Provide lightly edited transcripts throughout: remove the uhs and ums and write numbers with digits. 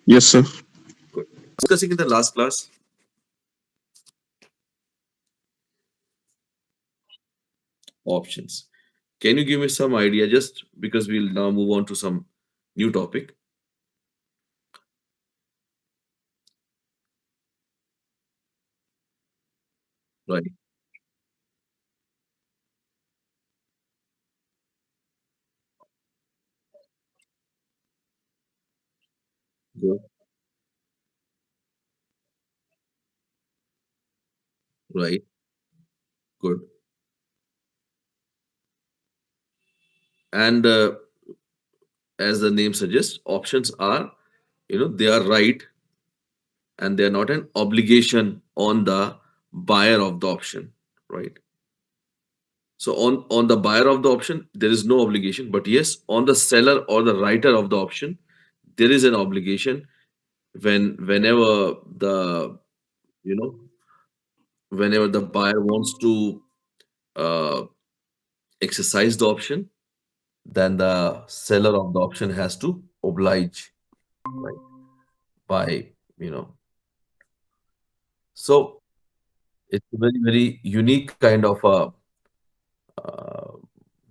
Yes, sir. Good. Discussing in the last class options. Can you give me some idea just because we'll now move on to some new topic? Right. Good. Right. Good. And as the name suggests, options are, they are right and they are not an obligation on the buyer of the option. Right. So on the buyer of the option, there is no obligation. But yes, on the seller or the writer of the option, there is an obligation whenever the you know whenever the buyer wants to uh, exercise the option, then the seller of the option has to oblige, right, by you know so it's a very very unique kind of a uh,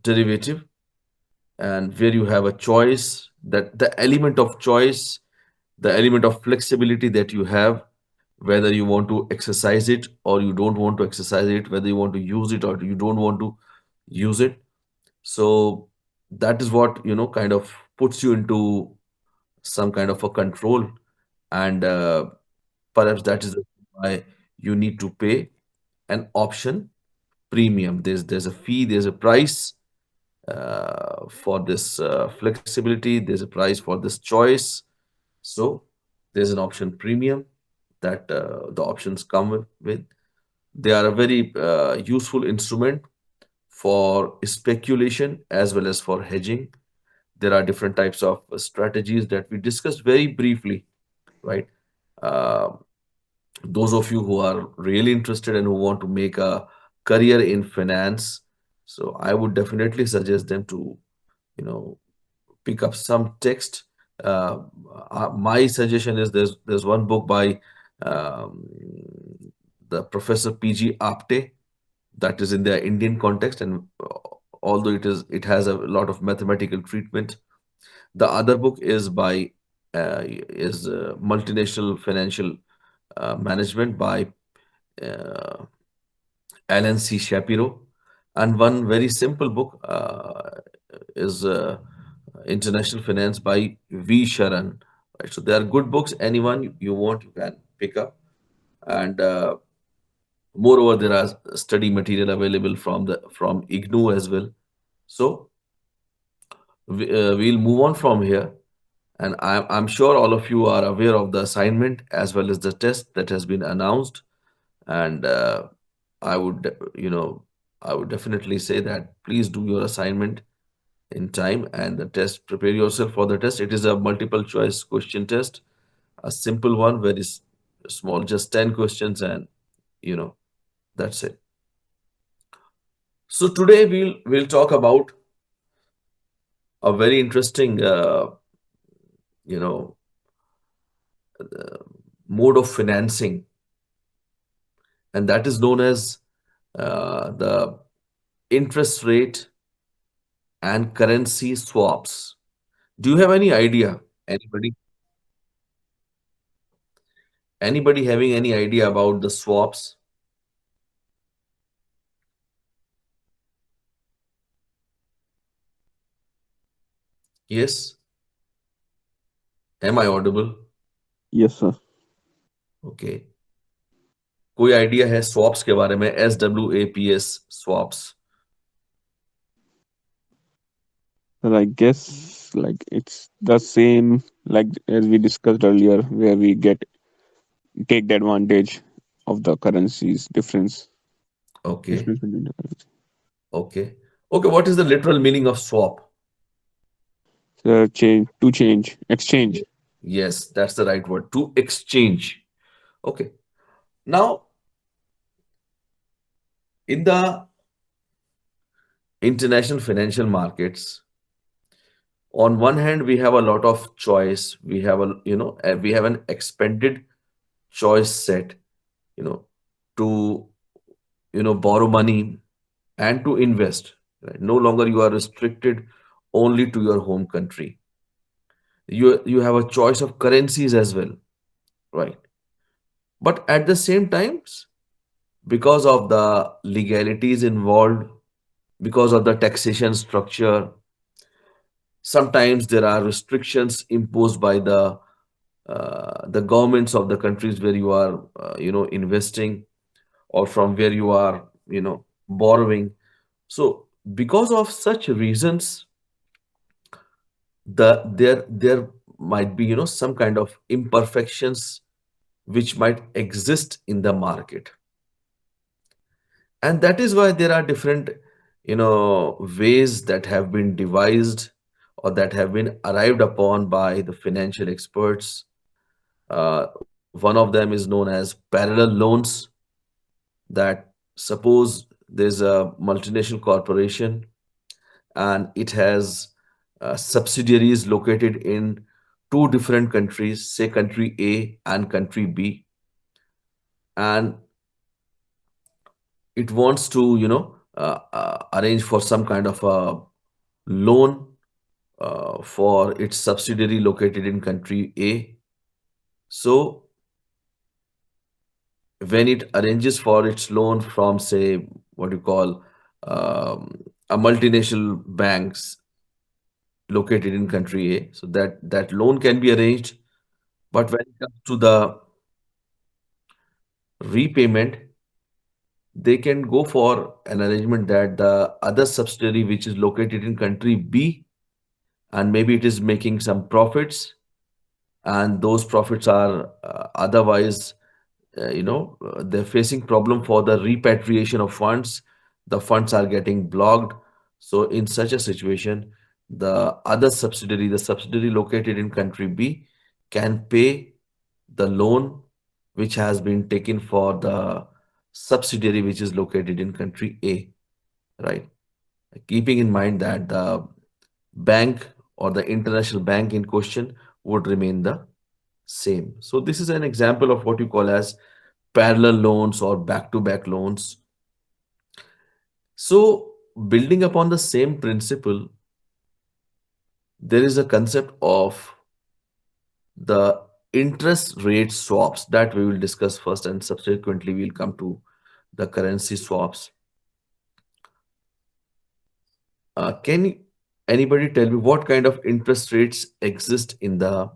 derivative, and where you have a choice, that the element of choice, the element of flexibility that you have, whether you want to exercise it or you don't want to exercise it, whether you want to use it or you don't want to use it. So that is what kind of puts you into some kind of a control, and perhaps that is why you need to pay an option premium. There's a fee, there's a price for this flexibility, there's a price for this choice. So there's an option premium that the options come with. They are a very useful instrument for speculation as well as for hedging. There are different types of strategies that we discussed very briefly, right? Uh, those of you who are really interested and who want to make a career in finance, so I would definitely suggest them to, you know, pick up some text. Uh, my suggestion is there's one book by um, the Professor P.G. Apte that is in the Indian context, and although it has a lot of mathematical treatment. The other book is by Multinational Financial Management by uh, Alan C. Shapiro, and one very simple book is International Finance by V. Sharan. Right, so there are good books. Anyone you want, you can pick up, and moreover, there are study material available from IGNU as well. So we'll move on from here. And I'm sure all of you are aware of the assignment as well as the test that has been announced. And I would, I would definitely say that please do your assignment in time and the test. Prepare yourself for the test. It is a multiple choice question test, a simple one, very small, just 10 questions, and you know that's it. So today we'll talk about a very interesting, you know, mode of financing, and that is known as the interest rate and currency swaps. Do you have any idea? Anybody? Anybody having any idea about the swaps? Yes. Am I audible? Yes, sir. Okay. कोई idea है swaps के बारे में? SWAPS swaps. But I guess like it's the same like as we discussed earlier, where we get take the advantage of the currencies difference. Okay. Difference between the currency. Okay. Okay. What is the literal meaning of swap? So change, exchange. Yes, that's the right word. To exchange. Okay. Now, in the international financial markets, On one hand, we have a lot of choice. We have we have an expanded choice set, you know, to, borrow money and to invest. Right? No longer you are restricted only to your home country. You have a choice of currencies as well, right? But at the same times, because of the legalities involved, because of the taxation structure, sometimes there are restrictions imposed by the governments of the countries where you are investing, or from where you are borrowing. So because of such reasons, there might be some kind of imperfections which might exist in the market. And that is why there are different ways that have been devised or that have been arrived upon by the financial experts. One of them is known as parallel loans. That suppose there's a multinational corporation and it has subsidiaries located in two different countries, say country A and country B, and it wants to, arrange for some kind of a loan for its subsidiary located in country A. So when it arranges for its loan from, say, what you call um, a multinational banks located in country A, so that loan can be arranged. But when it comes to the repayment, they can go for an arrangement that the other subsidiary which is located in country B, and maybe it is making some profits, and those profits are otherwise they're facing problem for the repatriation of funds. The funds are getting blocked. So in such a situation, the subsidiary located in country B, can pay the loan which has been taken for the subsidiary which is located in country A, right? Keeping in mind that the bank or the international bank in question would remain the same. So this is an example of what you call as parallel loans or back-to-back loans. So building upon the same principle, there is a concept of the interest rate swaps that we will discuss first, and subsequently we'll come to the currency swaps. Can anybody tell me what kind of interest rates exist in the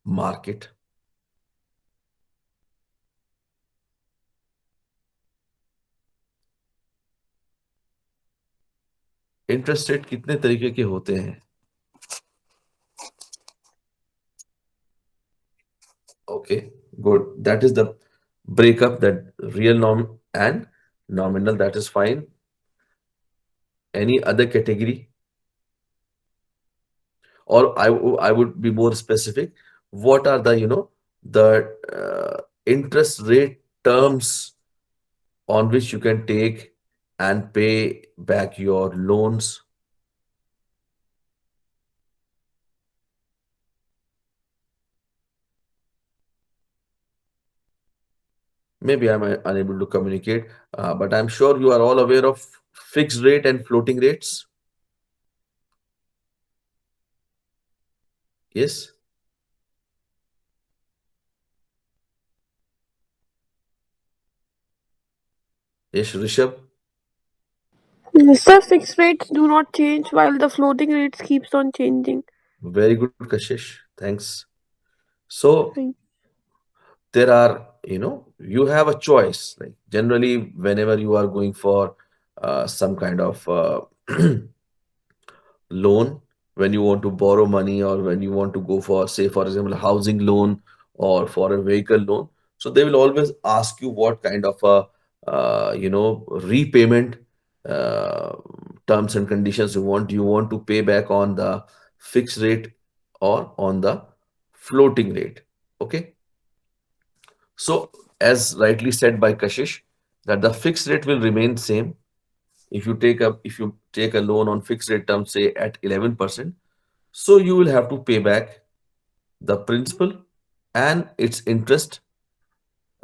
market? Interest rate कितने तरीके के होते हैं? Okay, good. That is the breakup, that real norm and nominal. That is fine. Any other category? Or I would be more specific. What are the, the interest rate terms on which you can take and pay back your loans? Maybe I'm unable to communicate, but I'm sure you are all aware of fixed rate and floating rates. Yes? Yes, Rishabh? The fixed rates do not change while the floating rates keeps on changing. Very good, Kashish. Thanks. So Right. there are, you have a choice. Like generally, whenever you are going for some kind of loan, when you want to borrow money, or when you want to go for, say, for example, a housing loan or for a vehicle loan, so they will always ask you what kind of a repayment uh, terms and conditions you want. Do you want to pay back on the fixed rate or on the floating rate? Okay. So, as rightly said by Kashish, that the fixed rate will remain same if you take a loan on fixed rate terms, say at 11%. So you will have to pay back the principal and its interest,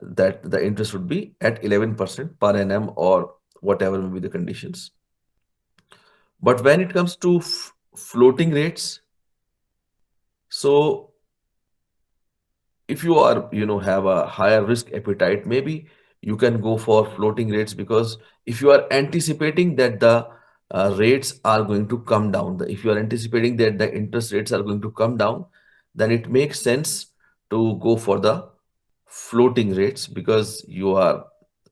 that the interest would be at 11% per annum or whatever may be the conditions. But when it comes to floating rates, so if you are, have a higher risk appetite, maybe you can go for floating rates, because if you are anticipating that the rates are going to come down, if you are anticipating that the interest rates are going to come down, then it makes sense to go for the floating rates, because you are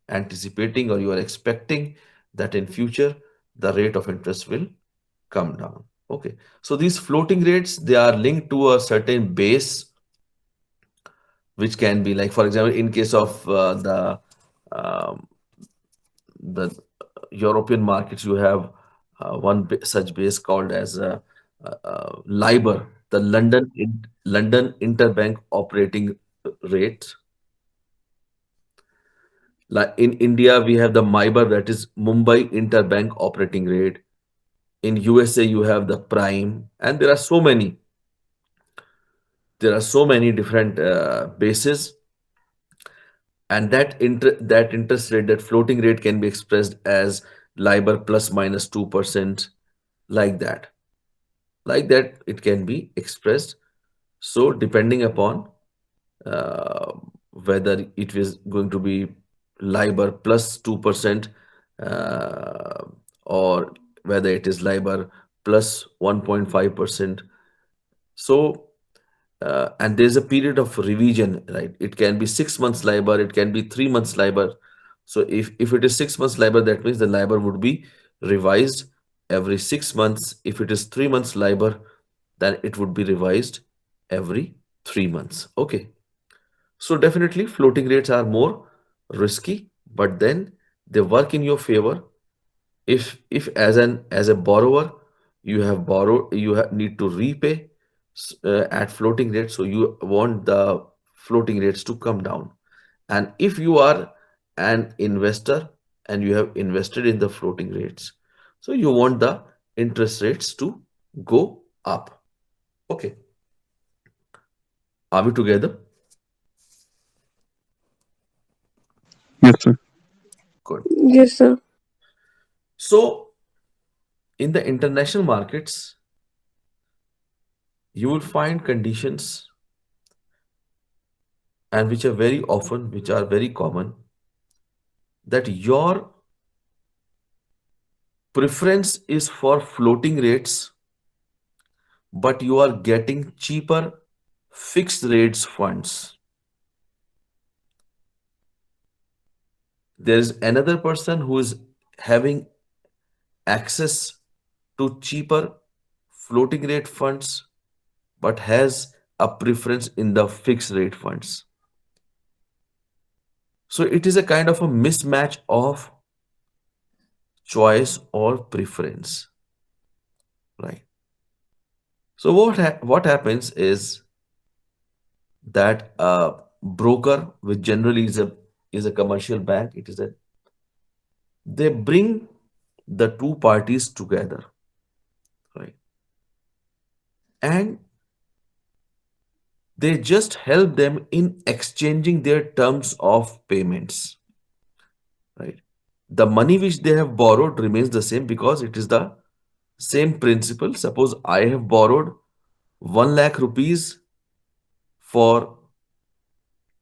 anticipating or you are expecting that in future the rate of interest will come down. Okay, so these floating rates, they are linked to a certain base, which can be, like, for example, in case of um, the European markets, you have one such base called as LIBOR, the London Interbank Operating Rate. Like in India, we have the MIBOR, that is Mumbai Interbank Operating Rate. In USA, you have the Prime, and there are so many different bases, and that interest rate, that floating rate, can be expressed as LIBOR plus minus 2%, like that. Like that, it can be expressed. So depending upon uh, whether it is going to be LIBOR plus 2%, uh, or whether it is LIBOR plus 1.5%. So and there's a period of revision, right? It can be 6 months LIBOR, it can be 3 months LIBOR. So if it is 6 months LIBOR, that means the LIBOR would be revised every 6 months. If it is 3 months LIBOR, then it would be revised every 3 months. Okay. So definitely floating rates are more risky, but then they work in your favor. If as a borrower, you need to repay at floating rate, so you want the floating rates to come down. And if you are an investor and you have invested in the floating rates, so you want the interest rates to go up. Okay, are we together? Yes, sir. Good. Yes, sir. So in the international markets, you will find conditions, and which are very common, that your preference is for floating rates, but you are getting cheaper fixed rates funds. There is another person who is having access to cheaper floating rate funds, but has a preference in the fixed rate funds. So it is a kind of a mismatch of choice or preference, right? So what happens is that a broker, which generally is a commercial bank, they bring the two parties together, right? And they just help them in exchanging their terms of payments, right? The money which they have borrowed remains the same, because it is the same principle. Suppose I have borrowed 1 lakh rupees for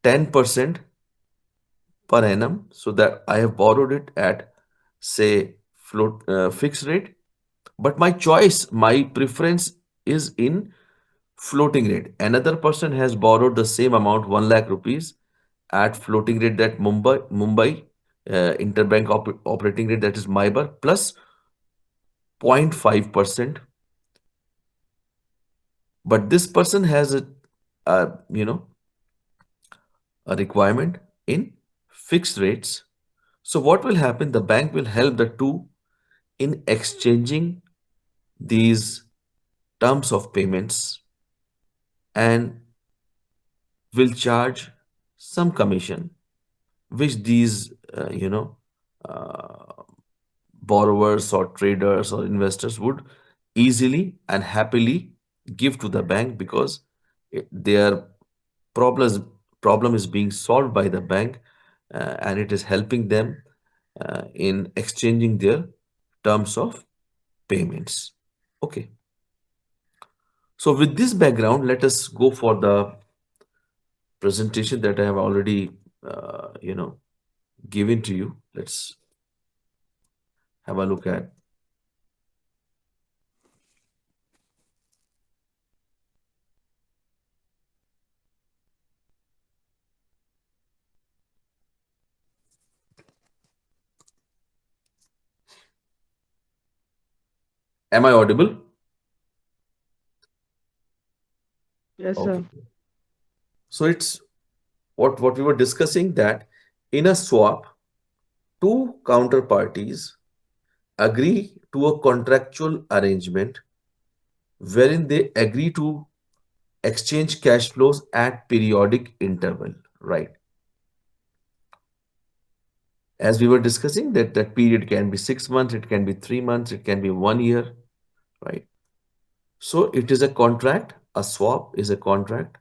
10% per annum, so that I have borrowed it at, say, fixed rate, but my preference is in floating rate. Another person has borrowed the same amount, 1 lakh rupees, at floating rate, that Mumbai interbank operating rate, that is MIBOR plus 0.5%. But this person has a you know a requirement in fixed rates. So what will happen? The bank will help the two in exchanging these terms of payments, and will charge some commission, which these uh, borrowers or traders or investors would easily and happily give to the bank because their problems problem is being solved by the bank, and it is helping them in exchanging their terms of payments. Okay, so with this background, let us go for the presentation that I have already given to you. Let's have a look at. Am I audible? Yes, Okay. sir. So it's what we were discussing, that in a swap, two counterparties agree to a contractual arrangement wherein they agree to exchange cash flows at periodic interval, right? As we were discussing, that period can be 6 months, it can be 3 months, it can be 1 year, right? So it is a contract. A swap is a contract,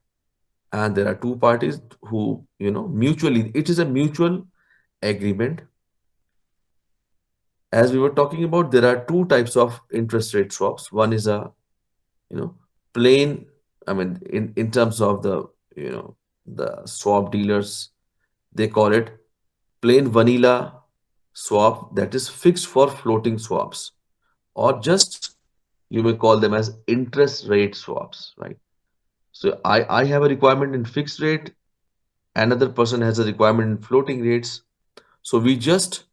and there are two parties who, mutually, it is a mutual agreement. As we were talking about, there are two types of interest rate swaps. One is a, you know plain, I mean, in terms of you know the swap dealers, they call it plain vanilla swap, that is fixed for floating swaps, or just you may call them as interest rate swaps, right? So I have a requirement in fixed rate, another person has a requirement in floating rates. So we just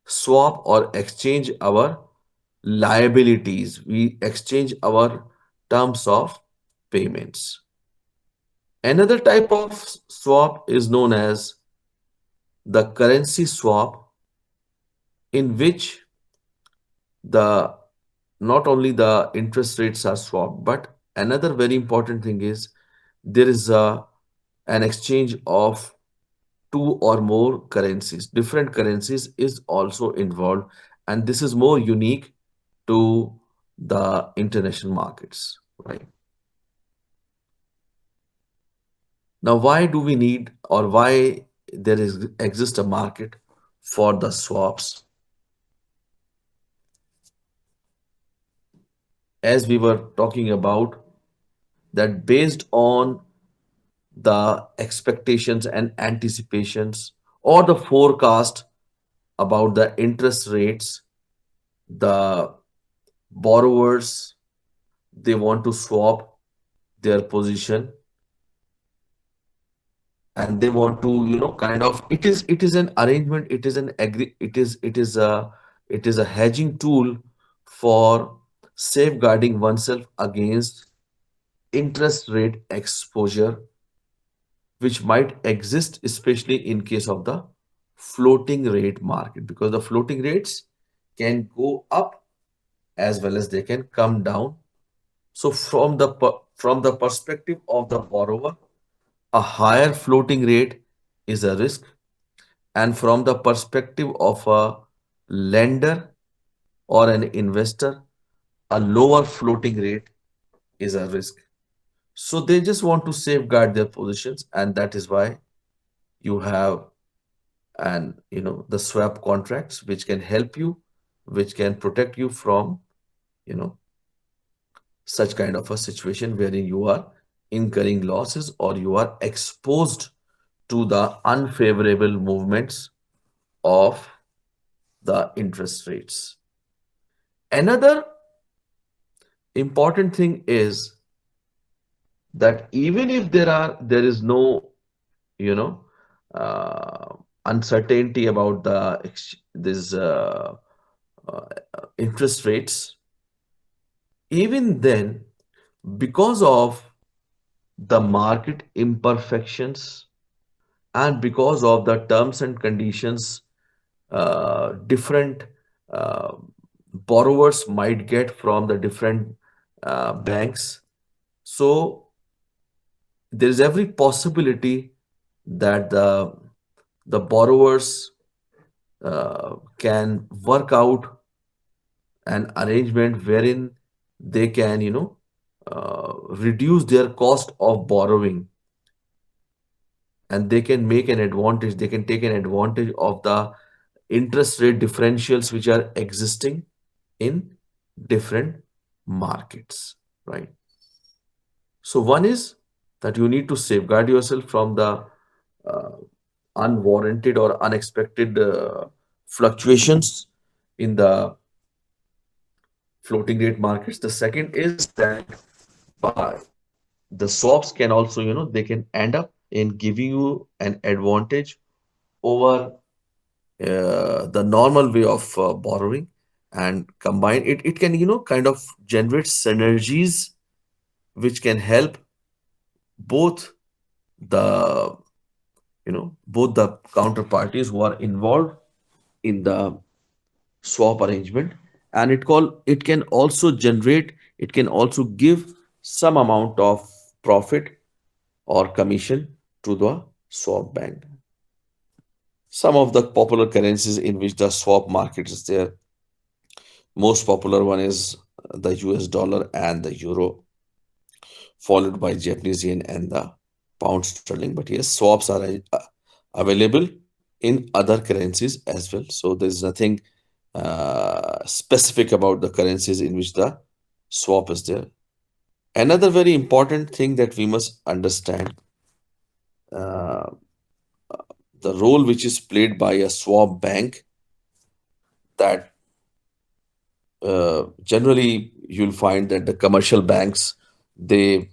swap or exchange our liabilities, we exchange our terms of payments. Another type of swap is known as the currency swap, in which the not only the interest rates are swapped, but another very important thing is there is an exchange of two or more currencies. Different currencies is also involved, and this is more unique to the international markets, right? Now, why do we need, or why there is exist a market for the swaps? As we were talking about, that based on the expectations and anticipations, or the forecast about the interest rates, the borrowers, they want to swap their position, and they want to, kind of, it is an arrangement, it is an agree it is a hedging tool for safeguarding oneself against interest rate exposure, which might exist especially in case of the floating rate market, because the floating rates can go up as well as they can come down. So from the perspective of the borrower, a higher floating rate is a risk, and from the perspective of a lender or an investor, a lower floating rate is a risk. So they just want to safeguard their positions, and that is why you have, and the swap contracts, which can help you, which can protect you from you know such kind of a situation wherein you are incurring losses, or you are exposed to the unfavorable movements of the interest rates. Another important thing is that even if there is no you know uh, uncertainty about this uh, interest rates, even then, because of the market imperfections, and because of the terms and conditions different uh, borrowers might get from the different banks, so there is every possibility that the borrowers can work out an arrangement wherein they can reduce their cost of borrowing, and they can make an advantage, they can take an advantage of the interest rate differentials which are existing in different markets, right? So one is that you need to safeguard yourself from the uh, unwarranted or unexpected fluctuations in the floating rate markets. The second is that by the swaps can also, they can end up in giving you an advantage over the normal way of borrowing, and combine it, it can, kind of generate synergies which can help both the, both the counterparties who are involved in the swap arrangement, and it can also generate, it can also give some amount of profit or commission to the swap bank. Some of the popular currencies in which the swap market is there, most popular one is the US dollar and the euro, followed by Japanese yen and the pound sterling. But yes, swaps are available in other currencies as well. So there's nothing specific about the currencies in which the swap is there. Another very important thing that we must understand, uh, the role which is played by a swap bank, that generally you'll find that the commercial banks, they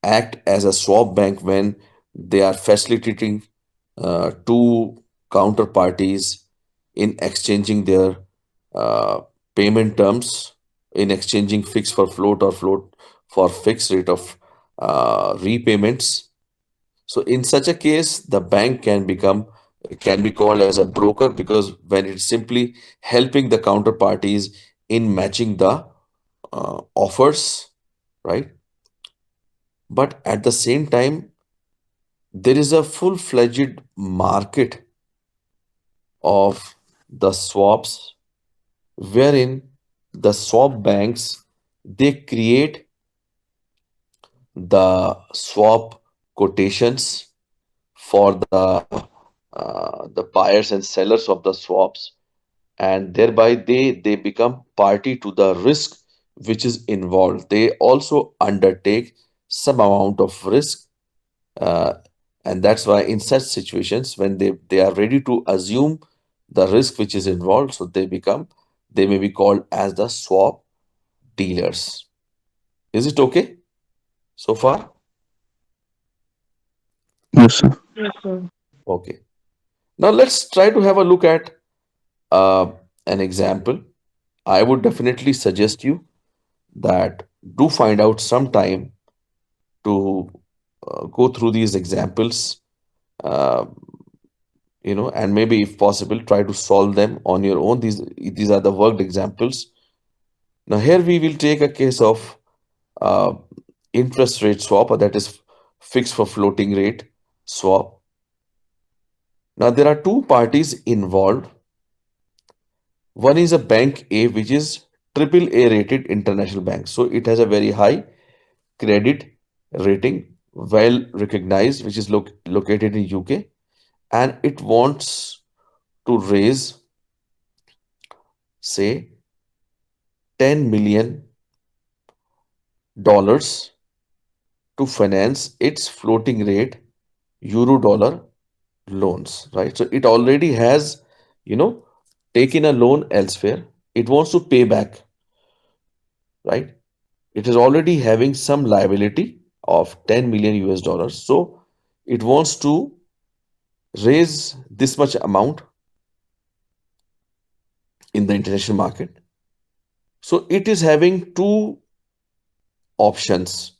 act as a swap bank when they are facilitating two counterparties in exchanging their uh, payment terms, in exchanging fixed for float or float for fixed rate of repayments. So in such a case, the bank can be called as a broker, because when it's simply helping the counterparties in matching the offers, right? But at the same time, there is a full-fledged market of the swaps, wherein the swap banks, they create the swap quotations for the buyers and sellers of the swaps, and thereby they become party to the risk which is involved. They also undertake some amount of risk, uh, and that's why in such situations, when they are ready to assume the risk which is involved, so they may be called as the swap dealers. Is it okay so far? Yes, sir. Okay. Now let's try to have a look at uh, an example. I would definitely suggest you that do find out some time to go through these examples, uh, and maybe if possible, try to solve them on your own. These are the worked examples. Now here we will take a case of uh, interest rate swap, or that is fixed for floating rate swap. Now there are two parties involved. One is a bank A, which is triple A rated international bank. So it has a very high credit rating, well recognized, which is located in UK, and it wants to raise, say, $10 million to finance its floating rate euro dollar loans, right? So it already has, you know, taken a loan elsewhere. It wants to pay back, right? It is already having some liability of 10 million US dollars. So it wants to raise this much amount in the international market. So it is having two options.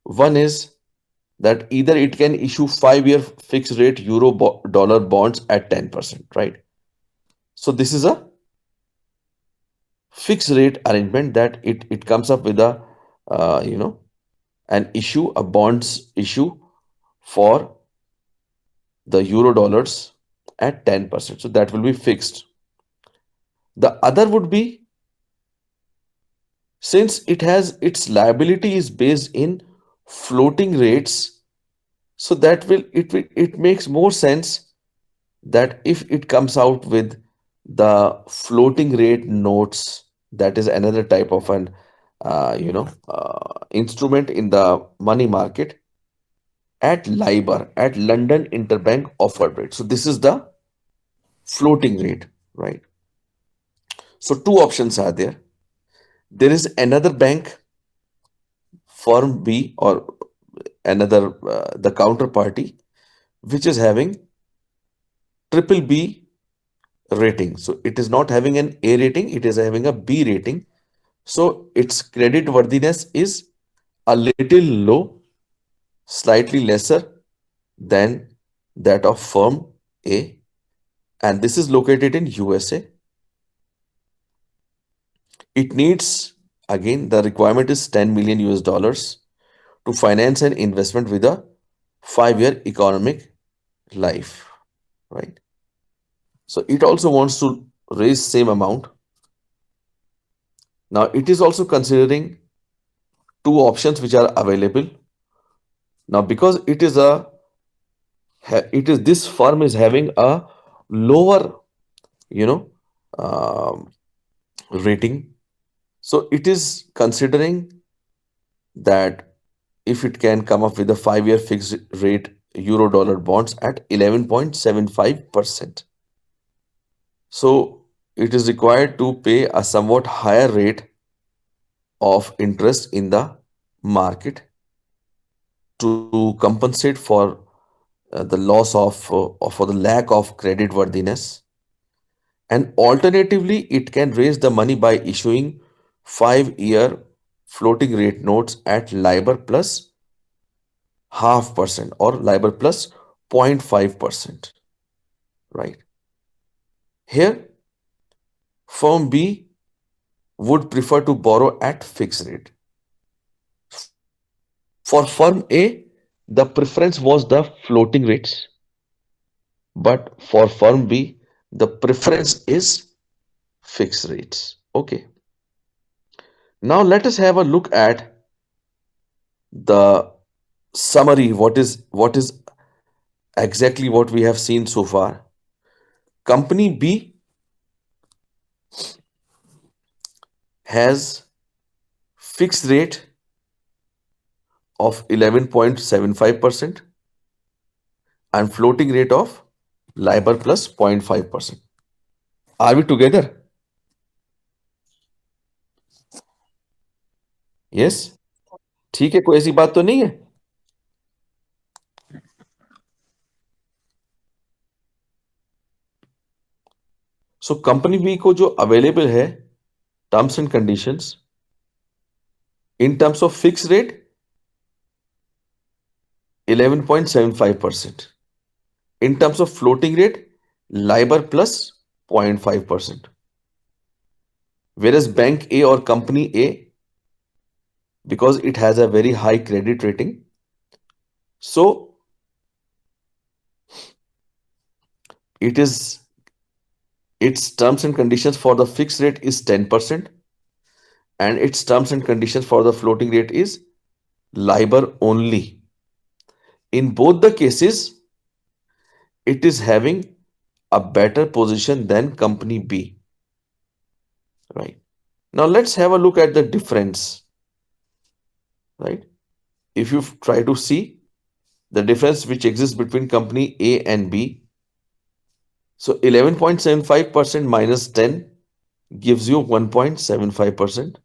One is that either it can issue 5-year fixed rate euro dollar bonds at 10%, right? So this is a fixed rate arrangement that it comes up with a, uh, you know, a bonds issue for the euro dollars at 10%. So that will be fixed. The other would be Since it has its liability is based in floating rates, so it makes more sense that if it comes out with the floating rate notes, that is another type of an instrument in the money market, at LIBOR, at London Interbank Offered Rate. So this is the floating rate, right? So two options are there. There is another bank, firm B, or another the counterparty, which is having triple B rating. So it is not having an A rating, it is having a B rating. So its credit worthiness is a little low, slightly lesser than that of firm A, and this is located in USA. It needs, again, the requirement is 10 million US dollars to finance an investment with a 5-year economic life, right? So it also wants to raise same amount. Now it is also considering two options which are available. Now because it is this firm is having a lower, you know, um, rating. So it is considering that if it can come up with a 5-year fixed rate euro dollar bonds at 11.75%. So it is required to pay a somewhat higher rate of interest in the market to compensate for the loss or for the lack of credit worthiness. And alternatively, it can raise the money by issuing 5-year floating rate notes at LIBOR plus half percent or LIBOR plus 0.5%. Right. Here, firm B would prefer to borrow at fixed rate. For firm A, the preference was the floating rates, but for firm B, the preference is fixed rates. Okay. Now let us have a look at the summary. What is exactly what we have seen so far. Company B has fixed rate of 11.75% and floating rate of LIBOR plus 0.5%. Are we together? Yes. ठीक है, कोई ऐसी बात तो नहीं है. So company B को जो अवेलेबल है terms and conditions, in terms of fixed rate 11.75%, in terms of floating rate LIBOR plus 0.5%, whereas bank A or company A, because it has a very high credit rating, so its terms and conditions for the fixed rate is 10% and its terms and conditions for the floating rate is LIBOR only. In both the cases, it is having a better position than company B. Right. Now let's have a look at the difference. Right. If you try to see the difference which exists between company A and B, so 11.75% minus 10 gives you 1.75%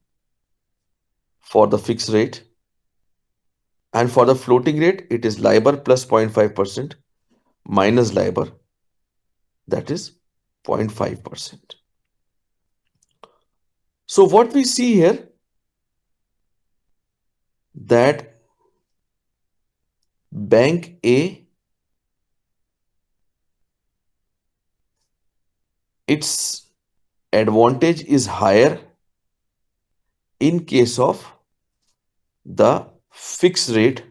for the fixed rate. And for the floating rate, it is LIBOR plus 0.5% minus LIBOR, that is 0.5%. So what we see here, that bank A, its advantage is higher in case of the fixed rate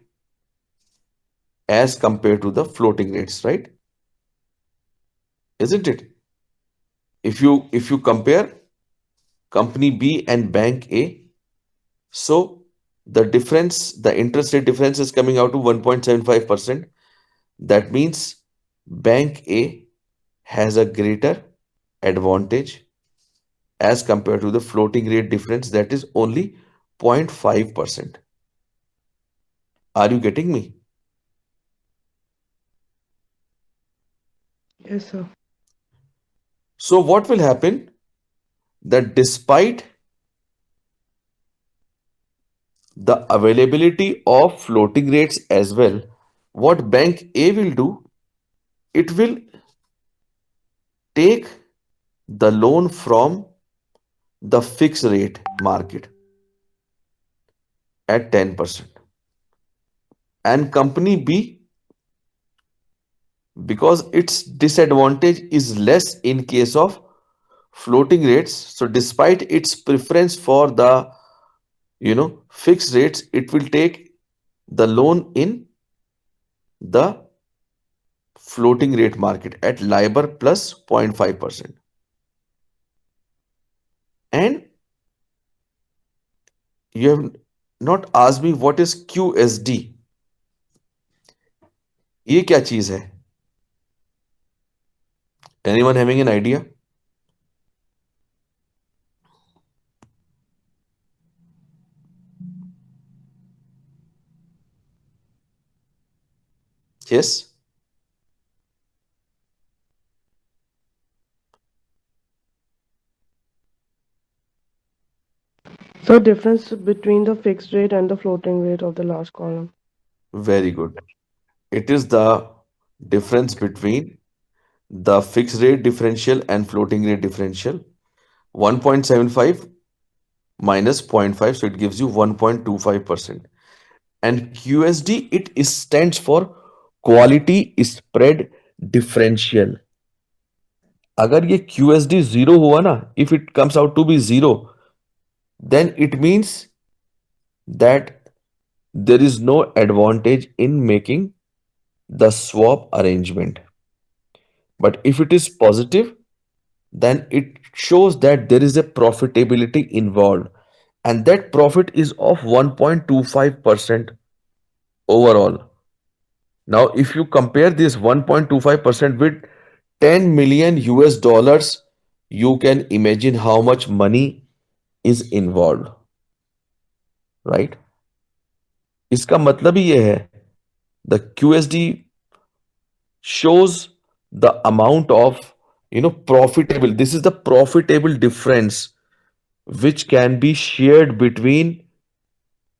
as compared to the floating rates, right? Isn't it? If you compare company B and bank A, So the difference, the interest rate difference is coming out to 1.75%. That means bank A has a greater advantage as compared to the floating rate difference that is only 0.5%. Are you getting me? Yes, sir. So what will happen that despite the availability of floating rates as well, what bank A will do, it will take the loan from the fixed rate market at 10%. And company B, because its disadvantage is less in case of floating rates, so despite its preference for the fixed rates, it will take the loan in the floating rate market at LIBOR plus 0.5%. And you have not asked me what is QSD. ये क्या चीज है? Anyone having an idea? Yes. So difference between the fixed rate and the floating rate of the last column. Very good. It is the difference between the fixed rate differential and floating rate differential. 1.75 minus 0.5, so it gives you 1.25%. And QSD, it is stands for quality spread differential. अगर ये QSD zero हुआ ना, if it comes out to be zero, then it means that there is no advantage in making the swap arrangement. But if it is positive, then it shows that there is a profitability involved, and that profit is of 1.25% overall. Now, if you compare this 1.25% with 10 million US dollars, you can imagine how much money is involved, right? इसका मतलब ही ये है, the QSD shows the amount of profitable, this is the profitable difference which can be shared between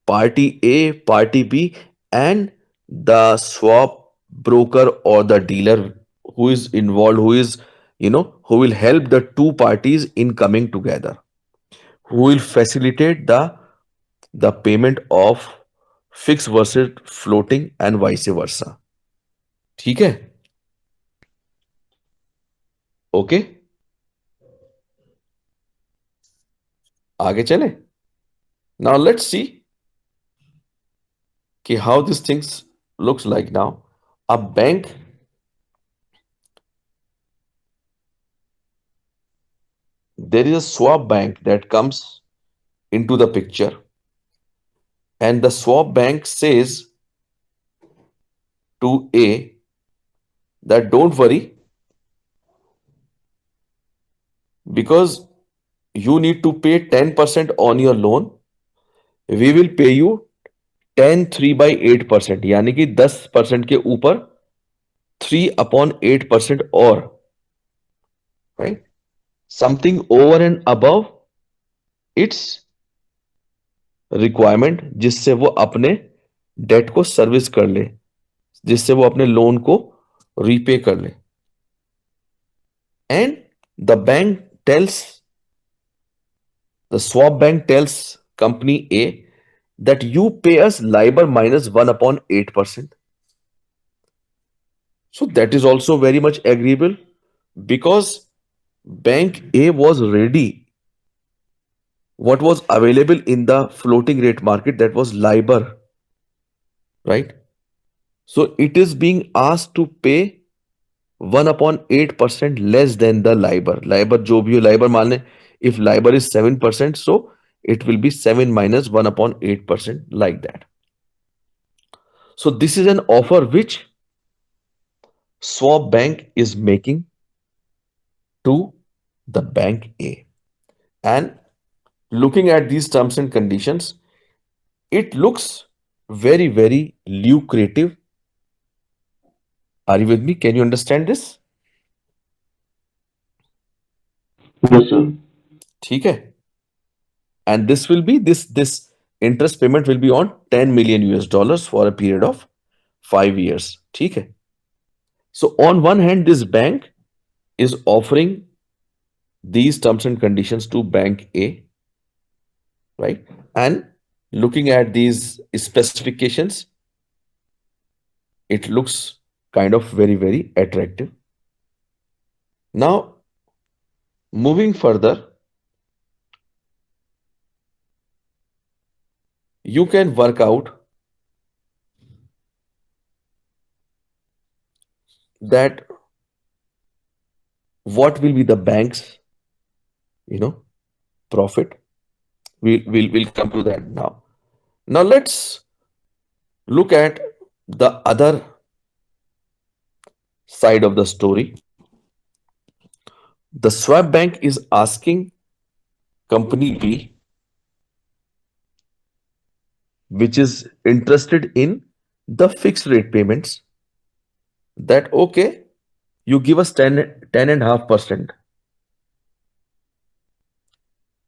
party A, party B, and the swap broker or the dealer who is involved, who will help the two parties in coming together, who will facilitate the payment of fixed versus floating and vice versa. ठीक है? Okay, आगे चले. Now let's see how these things looks like now. A bank, there is a swap bank that comes into the picture, and the swap bank says to A that don't worry, because you need to pay 10% on your loan, we will pay you 10 3/8%, यानी कि 10% के ऊपर 3/8% और, right? Something over and above its requirement, जिससे वो अपने date को service कर ले, जिससे वो अपने लोन को रीपे कर ले. And the bank tells, the swap bank tells company A that you pay us LIBOR minus 1/8%. So that is also very much agreeable, because bank A was ready. What was available in the floating rate market, that was LIBOR, right? So it is being asked to pay 1/8% less than the LIBOR. LIBOR जो भी हो, LIBOR मान लें, if LIBOR is 7%, so it will be 7 minus 1 upon 8%, like that. So this is an offer which Swap Bank is making to the bank A. And looking at these terms and conditions, it looks very, very lucrative. Are you with me? Can you understand this? Yes, sir. ठीक है. And this will be this interest payment will be on 10 million US dollars for a period of 5 years. ठीक है. So on one hand, this bank is offering these terms and conditions to bank A, right? And looking at these specifications, it looks kind of very, very attractive. Now, moving further, you can work out that what will be the bank's, you know, profit. We'll come to that now. Now let's look at the other side of the story. The swap bank is asking company B, which is interested in the fixed rate payments, that okay, you give us 10.5%,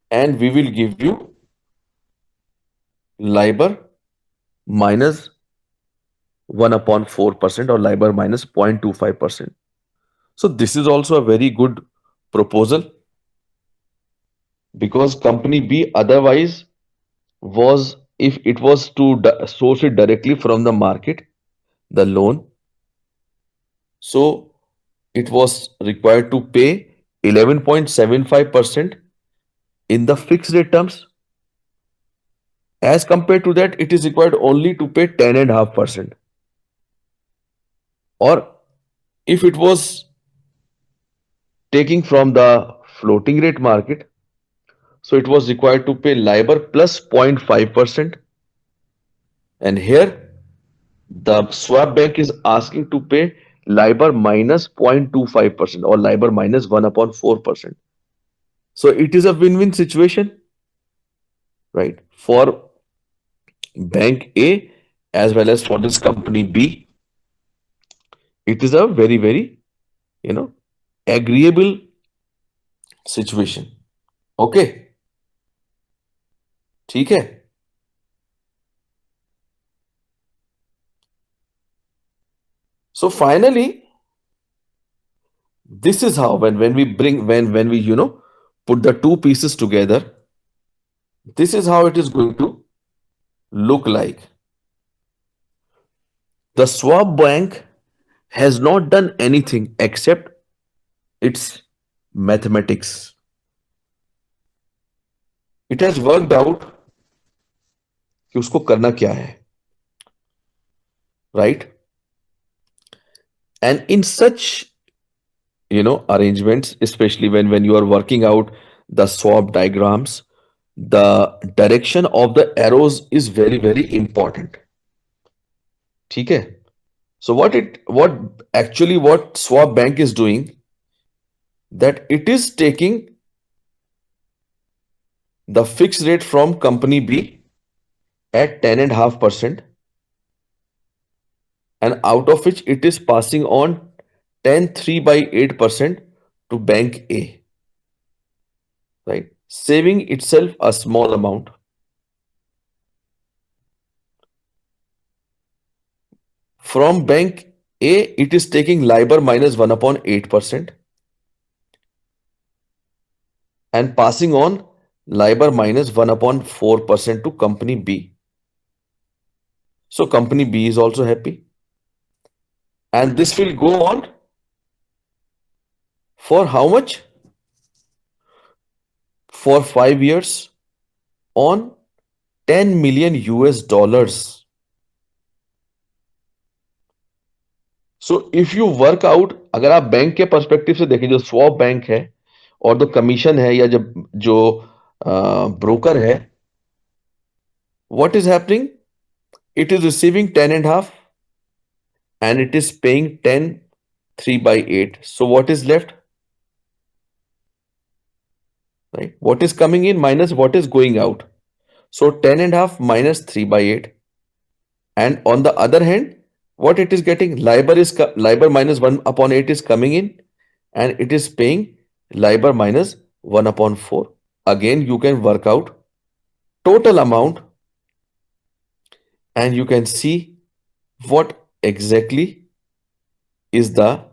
and we will give you LIBOR minus 1 upon 4% or LIBOR minus 0.25%. So this is also a very good proposal, because company B otherwise was, if it was to source it directly from the market, the loan, so it was required to pay 11.75% in the fixed rate terms. As compared to that, it is required only to pay 10.5%. Or if it was taking from the floating rate market, so it was required to pay LIBOR plus 0.5%. And here the swap bank is asking to pay LIBOR minus 0.25% or LIBOR minus 1 upon 4%. So it is a win-win situation, right? For bank A as well as for this company B, it is a very, very, you know, agreeable situation. Okay, ठीक है. So finally, this is how when we bring when we put the two pieces together, this is how it is going to look like. The swap bank has not done anything except its mathematics. It has worked out कि उसको करना क्या है, right? And in such arrangements, especially when you are working out the swap diagrams, the direction of the arrows is very, very important. ठीक है. So what swap bank is doing, that it is taking the fixed rate from company B at 10.5%, and out of which it is passing on 10.3/8% to bank A, right? Saving itself a small amount. From bank A, it is taking LIBOR minus 1 upon 8% and passing on LIBOR minus 1 upon 4% to company B. So company B is also happy. And this will go on for how much? For 5 years on 10 million US dollars. So if you workout, अगर आप bank के perspective से देखें, जो swap bank है और तो commission है, या जब जो broker है, what is happening? It is receiving 10 and half and it is paying 10 3 by 8. So what is left? Right? What is coming in minus what is going out. So 10 and half minus 3 by 8. And on the other hand, what it is getting? LIBOR minus 1 upon 8 is coming in and it is paying LIBOR minus 1 upon 4. Again, you can work out total amount and you can see what exactly is the,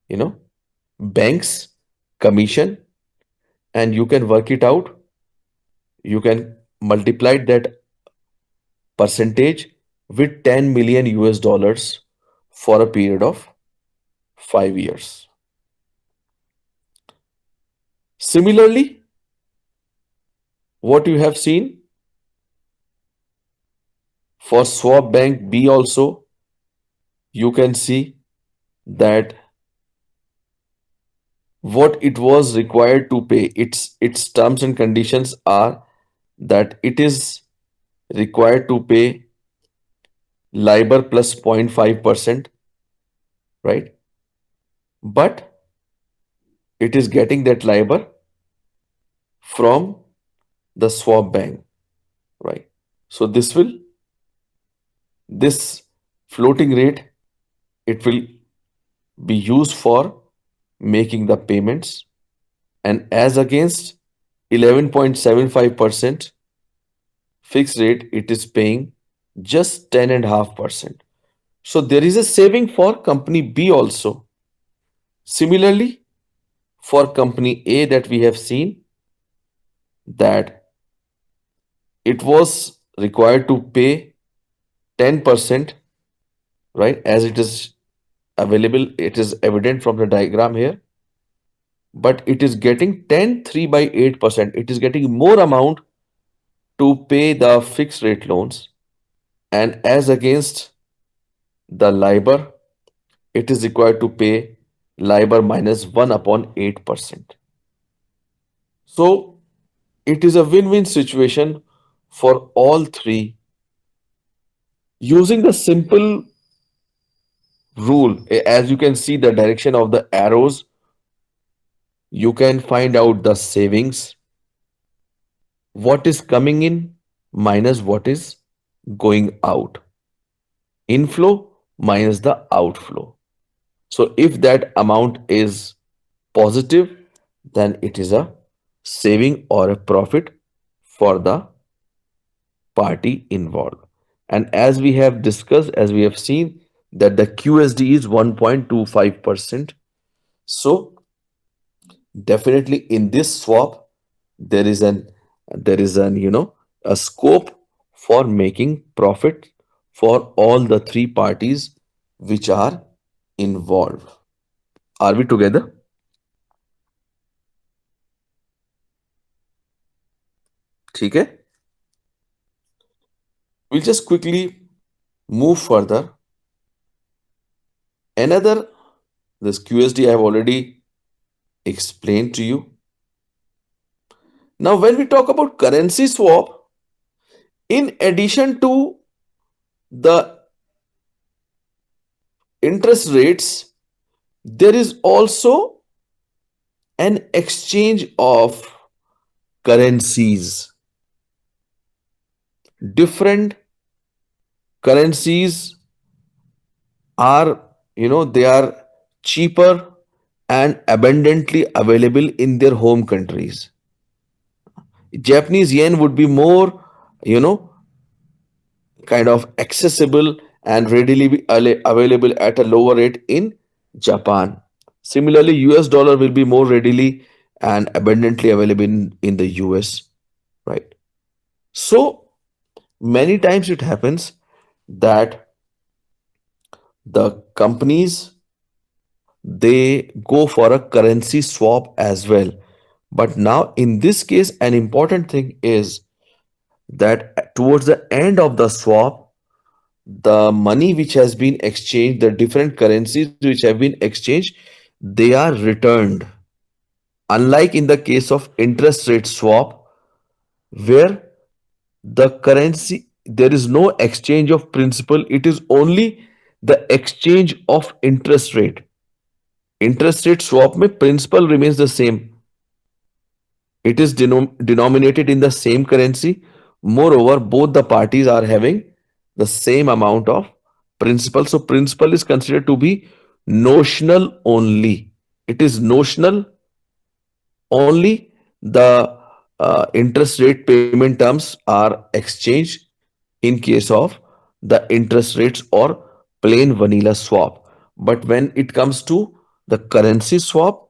you know, bank's commission, and you can work it out. You can multiply that percentage with 10 million US dollars for a period of 5 years. Similarly, what you have seen for swap bank B also, you can see that what it was required to pay, its terms and conditions are that it is required to pay LIBOR plus 0.5%, right? But it is getting that LIBOR from the swap bank, right? So this floating rate, it will be used for making the payments, and as against 11.75% fixed rate, it is paying just 10.5%. So there is a saving for company B also. Similarly, for company A, that we have seen that it was required to pay 10%, right? As it is available, it is evident from the diagram here, but it is getting 10 3 by 8%. It is getting more amount to pay the fixed rate loans, and as against the LIBOR, it is required to pay LIBOR minus 1 upon 8%. So it is a win-win situation for all three. Using the simple rule, as you can see the direction of the arrows, you can find out the savings, what is coming in minus what is going out, inflow minus the outflow. So if that amount is positive, then it is a saving or a profit for the party involved. And as we have discussed, as we have seen, that the QSD is 1.25%. So definitely in this swap, there is an a scope for making profit for all the three parties which are involved. Are we together? ठीक है? We'll just quickly move further. Another, this QSD I have already explained to you. Now, when we talk about currency swap, in addition to the interest rates, there is also an exchange of currencies. Different currencies are, they are cheaper and abundantly available in their home countries. Japanese yen would be more, you know, kind of accessible and readily available at a lower rate in Japan. Similarly, US dollar will be more readily and abundantly available in the US, right? So many times it happens that the companies, they go for a currency swap as well. But now in this case, an important thing is that towards the end of the swap, the money which has been exchanged, the different currencies which have been exchanged, they are returned. Unlike in the case of interest rate swap, where the currency, there is no exchange of principal, it is only the exchange of interest rate. Interest rate swap में principal remains the same, it is denominated in the same currency. Moreover, both the parties are having the same amount of principal. So, principal is considered to be notional only. It is notional only. The interest rate payment terms are exchanged in case of the interest rates or plain vanilla swap. But when it comes to the currency swap,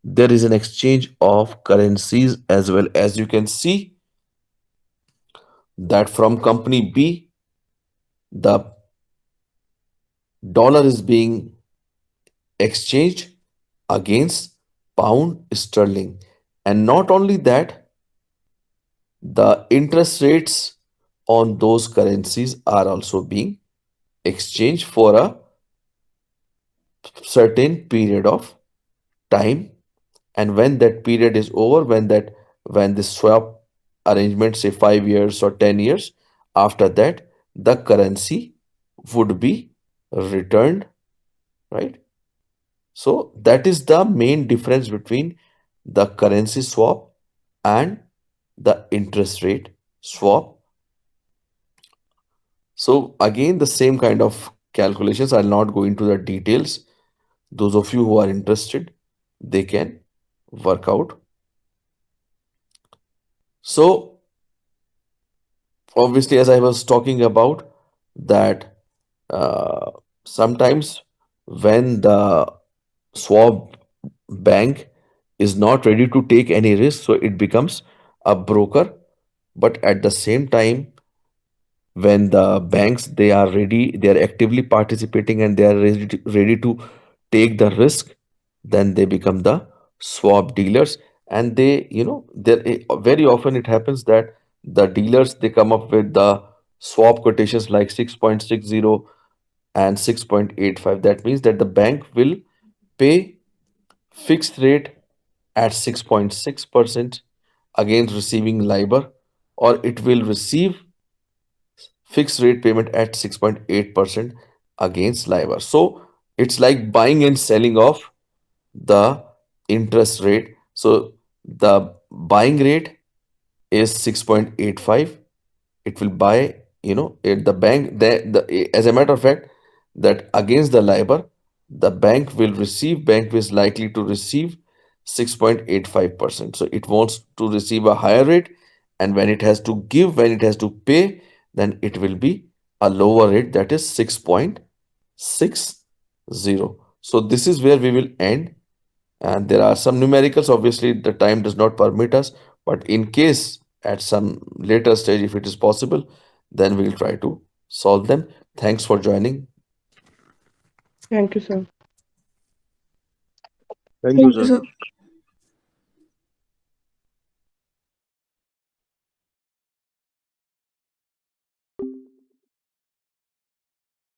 there is an exchange of currencies as well. As you can see that from company B, the dollar is being exchanged against pound sterling. And not only that, the interest rates on those currencies are also being exchanged for a certain period of time. And when that period is over, when the swap arrangement, say 5 years or 10 years, after that the currency would be returned, right? So that is the main difference between the currency swap and the interest rate swap. So again, the same kind of calculations, I'll not go into the details. Those of you who are interested, they can work out. So obviously, as I was talking about, that uh, sometimes when the swap bank is not ready to take any risk, so it becomes a broker. But at the same time, when the banks, they are ready, they are actively participating and they are ready to take the risk, then they become the swap dealers. And they, there very often it happens that the dealers, they come up with the swap quotations like 6.60 and 6.85. That means that the bank will pay fixed rate at 6.6% against receiving LIBOR, or it will receive fixed rate payment at 6.8% against LIBOR. So it's like buying and selling of the interest rate. So the buying rate is 6.85. It will buy, at the bank, as a matter of fact, that against the LIBOR, the bank is likely to receive 6.85%. So it wants to receive a higher rate, and when it has to pay, then it will be a lower rate, that is 6.60. So this is where we will end. And there are some numericals, obviously the time does not permit us, but in case at some later stage, if it is possible, then we'll try to solve them. Thanks for joining. Thank you, sir. Thank you, Thank you, sir. sir.